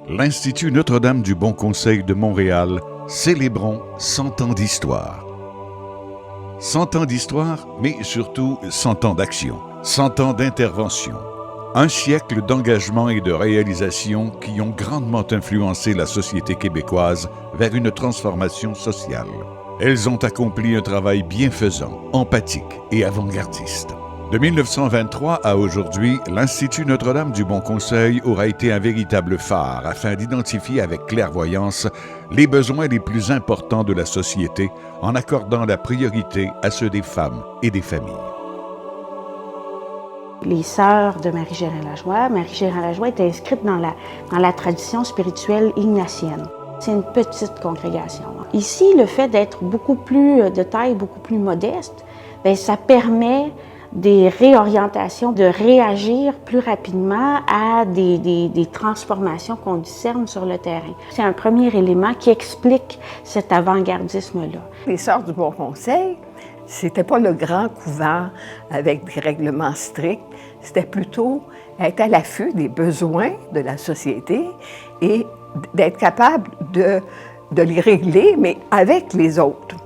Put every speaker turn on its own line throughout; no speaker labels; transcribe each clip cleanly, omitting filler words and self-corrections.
L'Institut Notre-Dame du Bon Conseil de Montréal, célébrons 100 ans d'histoire. 100 ans d'histoire, mais surtout 100 ans d'action, 100 ans d'intervention. Un siècle d'engagement et de réalisation qui ont grandement influencé la société québécoise vers une transformation sociale. Elles ont accompli un travail bienfaisant, empathique et avant-gardiste. De 1923 à aujourd'hui, l'Institut Notre-Dame du Bon Conseil aura été un véritable phare afin d'identifier avec clairvoyance les besoins les plus importants de la société en accordant la priorité à ceux des femmes et des familles.
Les sœurs de Marie-Gérin-Lajoie. Marie-Gérin-Lajoie est inscrite dans la tradition spirituelle ignatienne. C'est une petite congrégation. Ici, le fait d'être de taille beaucoup plus modeste, bien, ça permet des réorientations, de réagir plus rapidement à des transformations qu'on discerne sur le terrain. C'est un premier élément qui explique cet avant-gardisme-là.
Les Sœurs du Bon Conseil, c'était pas le grand couvent avec des règlements stricts, c'était plutôt être à l'affût des besoins de la société et d'être capable de les régler, mais avec les autres.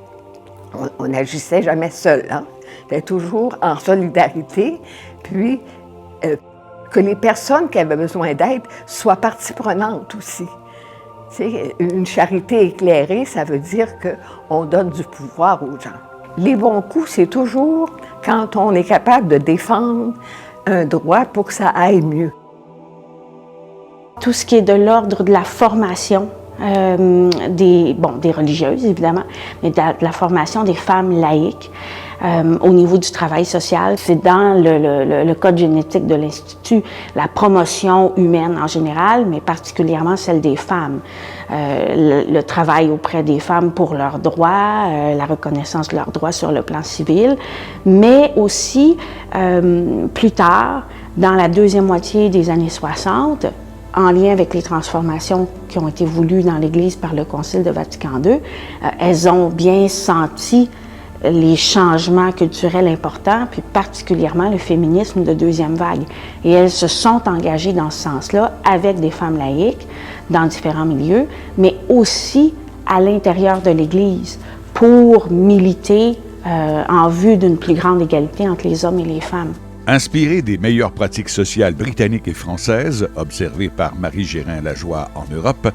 On n'agissait jamais seul, hein? C'était toujours en solidarité, puis que les personnes qui avaient besoin d'aide soient partie prenante aussi. Tu sais, une charité éclairée, ça veut dire qu'on donne du pouvoir aux gens. Les bons coups, c'est toujours quand on est capable de défendre un droit pour que ça aille mieux.
Tout ce qui est de l'ordre de la formation des religieuses, évidemment, mais de la formation des femmes laïques au niveau du travail social. C'est dans le code génétique de l'Institut, la promotion humaine en général, mais particulièrement celle des femmes. Le travail auprès des femmes pour leurs droits, la reconnaissance de leurs droits sur le plan civil, mais aussi, plus tard, dans la deuxième moitié des années 60, en lien avec les transformations qui ont été voulues dans l'Église par le Concile de Vatican II, elles ont bien senti les changements culturels importants, puis particulièrement le féminisme de deuxième vague. Et elles se sont engagées dans ce sens-là avec des femmes laïques dans différents milieux, mais aussi à l'intérieur de l'Église pour militer en vue d'une plus grande égalité entre les hommes et les femmes.
Inspiré des meilleures pratiques sociales britanniques et françaises, observées par Marie-Gérin-Lajoie en Europe,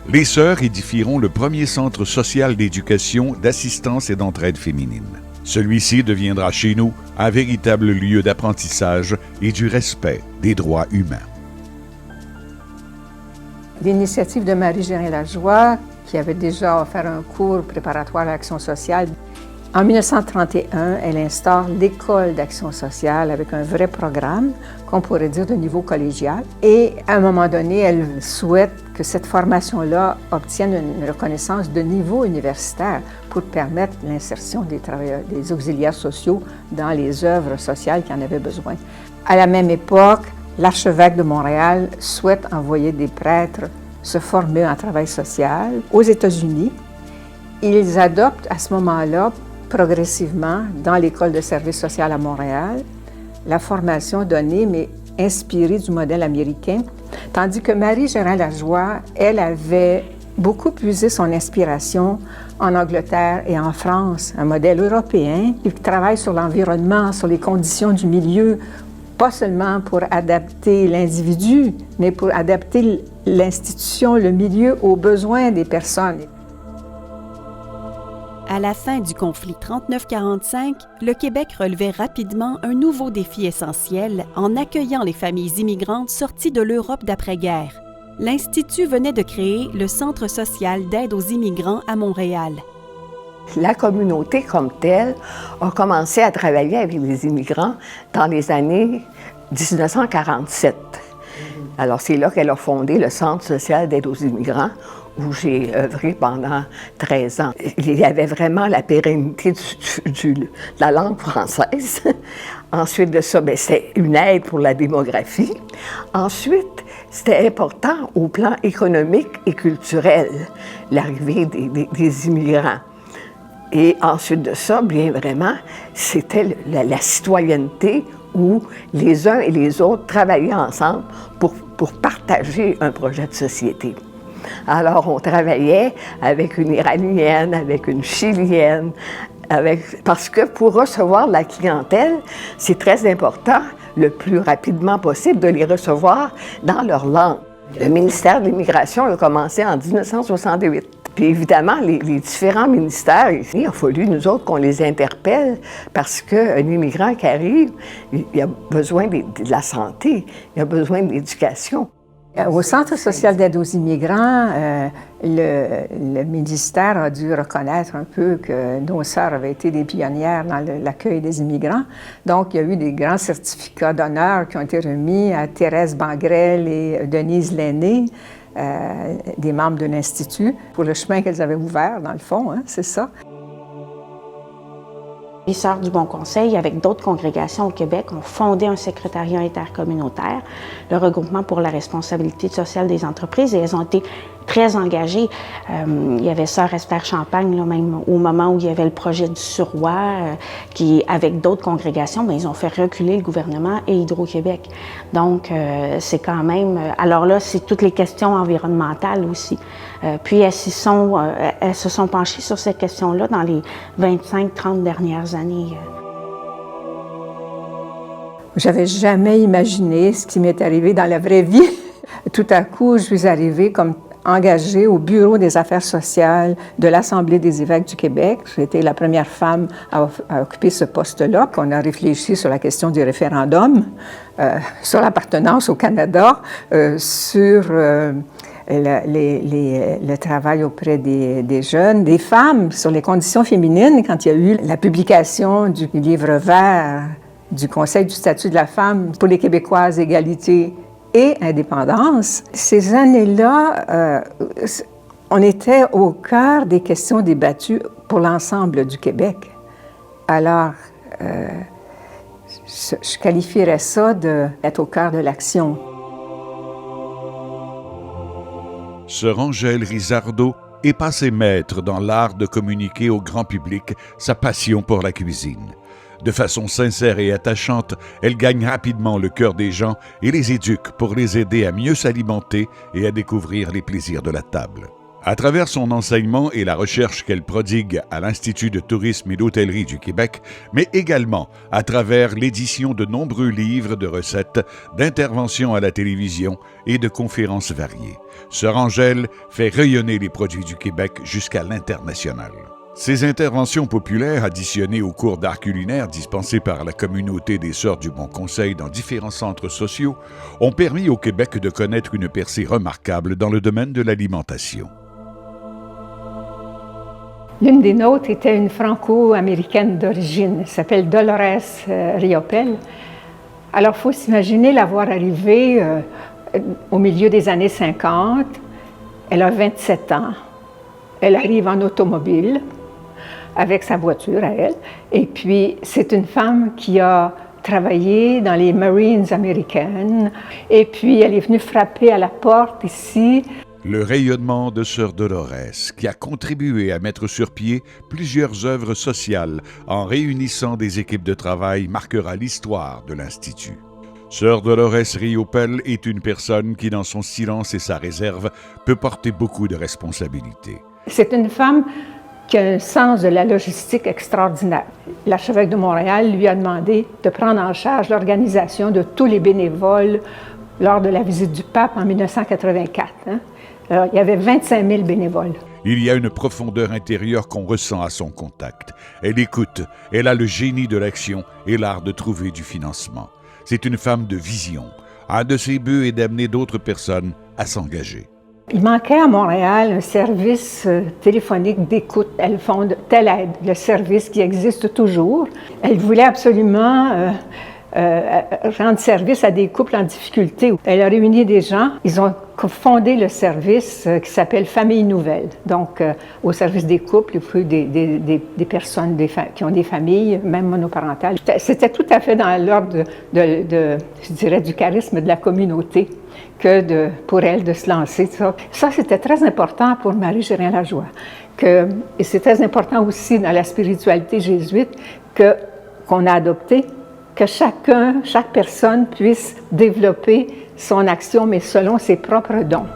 les Sœurs édifieront le premier centre social d'éducation, d'assistance et d'entraide féminine. Celui-ci deviendra chez nous un véritable lieu d'apprentissage et du respect des droits humains.
L'initiative de Marie-Gérin-Lajoie, qui avait déjà offert un cours préparatoire à l'action sociale, en 1931, elle instaure l'école d'action sociale avec un vrai programme, qu'on pourrait dire de niveau collégial. Et à un moment donné, elle souhaite que cette formation-là obtienne une reconnaissance de niveau universitaire pour permettre l'insertion des auxiliaires sociaux dans les œuvres sociales qui en avaient besoin. À la même époque, l'archevêque de Montréal souhaite envoyer des prêtres se former en travail social aux États-Unis. Ils adoptent à ce moment-là progressivement dans l'École de service social à Montréal, la formation donnée, mais inspirée du modèle américain, tandis que Marie-Gérin-Lajoie, elle avait beaucoup puisé son inspiration en Angleterre et en France, un modèle européen qui travaille sur l'environnement, sur les conditions du milieu, pas seulement pour adapter l'individu, mais pour adapter l'institution, le milieu aux besoins des personnes.
À la fin du conflit 39-45, le Québec relevait rapidement un nouveau défi essentiel en accueillant les familles immigrantes sorties de l'Europe d'après-guerre. L'Institut venait de créer le Centre social d'aide aux immigrants à Montréal.
La communauté comme telle a commencé à travailler avec les immigrants dans les années 1947. Alors c'est là qu'elle a fondé le Centre social d'aide aux immigrants, où j'ai œuvré pendant 13 ans. Il y avait vraiment la pérennité de la langue française. Ensuite de ça, c'est une aide pour la démographie. Ensuite, c'était important au plan économique et culturel, l'arrivée des immigrants. Et ensuite de ça, bien vraiment, c'était la citoyenneté où les uns et les autres travaillaient ensemble pour pour partager un projet de société. Alors, on travaillait avec une Iranienne, avec une Chilienne, parce que pour recevoir la clientèle, c'est très important, le plus rapidement possible, de les recevoir dans leur langue. Le ministère de l'Immigration a commencé en 1968. Puis évidemment, les différents ministères, il a fallu, nous autres, qu'on les interpelle parce qu'un immigrant qui arrive, il a besoin de la santé, il a besoin de l'éducation.
Au Centre social d'aide aux immigrants, le ministère a dû reconnaître un peu que nos sœurs avaient été des pionnières dans l'accueil des immigrants. Donc, il y a eu des grands certificats d'honneur qui ont été remis à Thérèse Bangrel et Denise Lainé, des membres de l'Institut, pour le chemin qu'elles avaient ouvert, dans le fond, hein, c'est ça.
Les Sœurs du Bon Conseil, avec d'autres congrégations au Québec, ont fondé un secrétariat intercommunautaire, le Regroupement pour la responsabilité sociale des entreprises, et elles ont été très engagées. Il y avait Sœur Esther Champagne, là, même au moment où il y avait le projet du Suroît, qui, avec d'autres congrégations, bien, ils ont fait reculer le gouvernement et Hydro-Québec. Donc, c'est quand même... Alors là, c'est toutes les questions environnementales aussi. Puis, elles se sont penchées sur cette question-là dans les 25-30 dernières années.
J'avais jamais imaginé ce qui m'est arrivé dans la vraie vie. Tout à coup, je suis arrivée comme engagée au Bureau des affaires sociales de l'Assemblée des évêques du Québec. J'ai été la première femme à occuper ce poste-là. On a réfléchi sur la question du référendum, sur l'appartenance au Canada, sur le travail auprès des jeunes, des femmes, sur les conditions féminines, quand il y a eu la publication du livre vert du Conseil du statut de la femme pour les Québécoises, égalité et indépendance. Ces années-là, on était au cœur des questions débattues pour l'ensemble du Québec. Alors, je qualifierais ça d'être au cœur de l'action.
Sœur Angèle Rizardo est passée maître dans l'art de communiquer au grand public sa passion pour la cuisine. De façon sincère et attachante, elle gagne rapidement le cœur des gens et les éduque pour les aider à mieux s'alimenter et à découvrir les plaisirs de la table. À travers son enseignement et la recherche qu'elle prodigue à l'Institut de tourisme et d'hôtellerie du Québec, mais également à travers l'édition de nombreux livres de recettes, d'interventions à la télévision et de conférences variées, Sœur Angèle fait rayonner les produits du Québec jusqu'à l'international. Ces interventions populaires, additionnées aux cours d'art culinaire dispensés par la communauté des Sœurs du Bon Conseil dans différents centres sociaux, ont permis au Québec de connaître une percée remarquable dans le domaine de l'alimentation.
L'une des nôtres était une franco-américaine d'origine, elle s'appelle Dolores Riopel. Alors, il faut s'imaginer la voir arriver au milieu des années 50. Elle a 27 ans. Elle arrive en automobile, avec sa voiture à elle. Et puis, c'est une femme qui a travaillé dans les Marines américaines. Et puis, elle est venue frapper à la porte ici.
Le rayonnement de Sœur Dolores, qui a contribué à mettre sur pied plusieurs œuvres sociales en réunissant des équipes de travail, marquera l'histoire de l'Institut. Sœur Dolores Riopel est une personne qui, dans son silence et sa réserve, peut porter beaucoup de responsabilités.
C'est une femme qui a un sens de la logistique extraordinaire. L'archevêque de Montréal lui a demandé de prendre en charge l'organisation de tous les bénévoles lors de la visite du pape en 1984. Alors, il y avait 25 000 bénévoles.
Il y a une profondeur intérieure qu'on ressent à son contact. Elle écoute, elle a le génie de l'action et l'art de trouver du financement. C'est une femme de vision. Un de ses buts est d'amener d'autres personnes à s'engager.
Il manquait à Montréal un service téléphonique d'écoute. Elle fonde Telle Aide, le service qui existe toujours. Elle voulait absolument rendre service à des couples en difficulté. Elle a réuni des gens. Ils ont fondé le service qui s'appelle Famille Nouvelle. Donc, au service des couples, il faut des personnes qui ont des familles, même monoparentales. C'était tout à fait dans l'ordre je dirais, du charisme de la communauté que pour elle de se lancer. Ça, c'était très important pour Marie-Gérin Lajoie. Et c'est très important aussi dans la spiritualité jésuite qu'on a adopté, que chaque personne puisse développer son action, mais selon ses propres dons.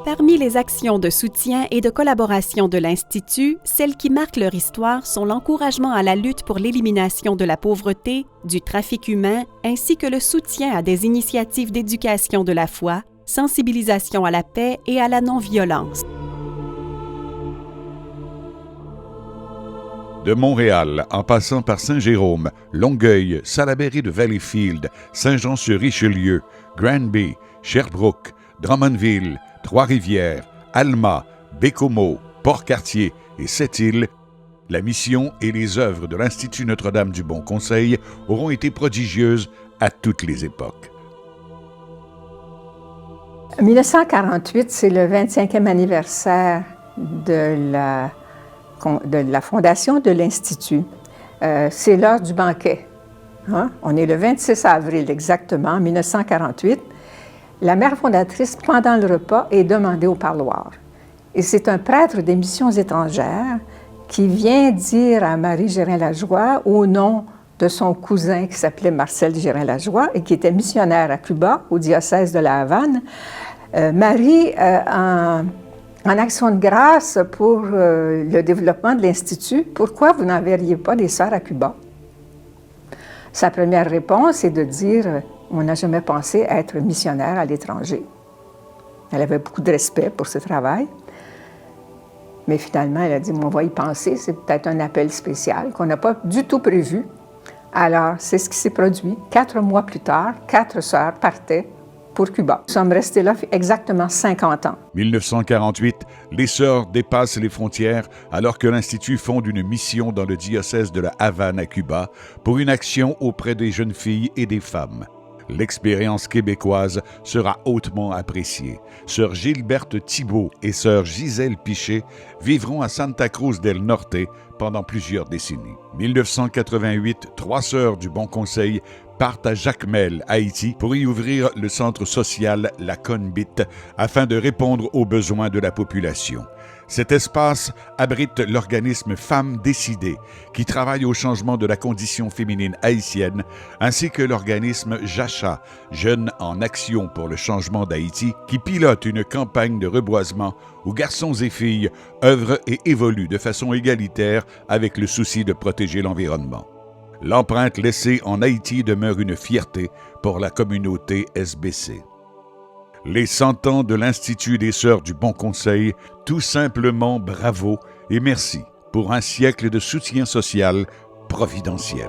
Parmi les actions de soutien et de collaboration de l'Institut, celles qui marquent leur histoire sont l'encouragement à la lutte pour l'élimination de la pauvreté, du trafic humain, ainsi que le soutien à des initiatives d'éducation de la foi, sensibilisation à la paix et à la non-violence.
De Montréal, en passant par Saint-Jérôme, Longueuil, Salaberry de Valleyfield, Saint-Jean-sur-Richelieu, Granby, Sherbrooke, Drummondville, Trois-Rivières, Alma, Bécomo, Port-Cartier et Sept-Îles, la mission et les œuvres de l'Institut Notre-Dame du Bon Conseil auront été prodigieuses à toutes les époques.
1948, c'est le 25e anniversaire de la fondation de l'Institut. C'est l'heure du banquet. Hein? On est le 26 avril exactement, 1948. La mère fondatrice, pendant le repas, est demandée au parloir. Et c'est un prêtre des missions étrangères qui vient dire à Marie Gérin-Lajoie, au nom de son cousin qui s'appelait Marcel Gérin-Lajoie et qui était missionnaire à Cuba, au diocèse de la Havane, Marie, en action de grâce pour le développement de l'Institut, pourquoi vous n'enverriez pas des sœurs à Cuba? Sa première réponse est de dire on n'a jamais pensé être missionnaire à l'étranger. Elle avait beaucoup de respect pour ce travail. Mais finalement, elle a dit, on va y penser, c'est peut-être un appel spécial qu'on n'a pas du tout prévu. Alors, c'est ce qui s'est produit. 4 mois plus tard, 4 sœurs partaient pour Cuba. Nous sommes restés là exactement 50 ans.
1948, les sœurs dépassent les frontières alors que l'Institut fonde une mission dans le diocèse de la Havane à Cuba pour une action auprès des jeunes filles et des femmes. L'expérience québécoise sera hautement appréciée. Sœur Gilberte Thibault et sœur Gisèle Piché vivront à Santa Cruz del Norte pendant plusieurs décennies. 1988, 3 sœurs du Bon Conseil partent à Jacmel, Haïti, pour y ouvrir le centre social La Conbite afin de répondre aux besoins de la population. Cet espace abrite l'organisme Femmes Décidées, qui travaille au changement de la condition féminine haïtienne, ainsi que l'organisme Jacha, Jeunes en Action pour le changement d'Haïti, qui pilote une campagne de reboisement où garçons et filles œuvrent et évoluent de façon égalitaire avec le souci de protéger l'environnement. L'empreinte laissée en Haïti demeure une fierté pour la communauté SBC. Les 100 ans de l'Institut des Sœurs du Bon Conseil, tout simplement bravo et merci pour un siècle de soutien social providentiel.